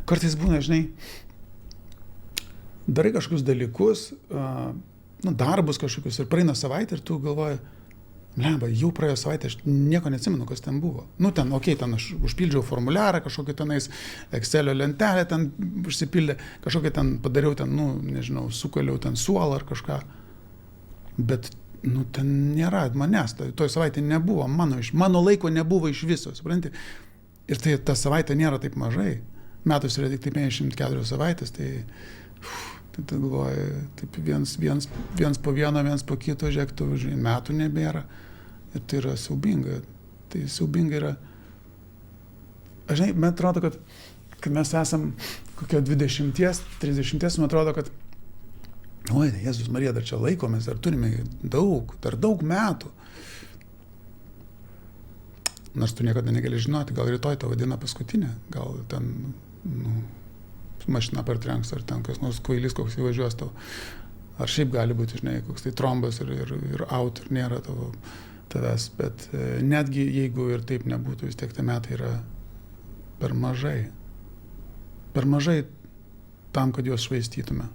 Kartais būna, žinai, darai kažkokius dalykus, darbus kažkokius ir praeina savaitę ir tu galvoji, lemba, jau praėjo savaitę, aš nieko neatsimenu, kas ten buvo. Ten aš užpildžiau formuliarą, kažkokį tenais Excelio lentelę ten užsipildė, kažkokį ten padariau ten, nežinau, sukaliau ten suolą ar kažką. Bet, ten nėra manęs, toj savaitė nebuvo, mano laiko nebuvo iš viso, supranti? Ir tai ta savaitė nėra taip mažai. Metus yra tik 54 savaitės, tai galvoju, taip viens po vieno, viens po kito, žiūrėk, metų nebėra. Ir tai yra siaubinga. Tai siaubinga yra. Aš žinai, man atrodo, kad mes esam kokio 20-30, man atrodo, kad oi, Jėzus Marija, dar čia laikomės, dar turime daug metų. Nors tu niekada negali žinoti, gal rytoj tavo diena paskutinė, gal ten, mašina partrenks, ar ten kas nors kvailys koks įvažiuos tau. Ar šiaip gali būti, žinai, koks tai trombas ir out ir nėra tavęs. Bet netgi jeigu ir taip nebūtų, vis tiek tie metai yra per mažai. Per mažai tam, kad juos švaistytume.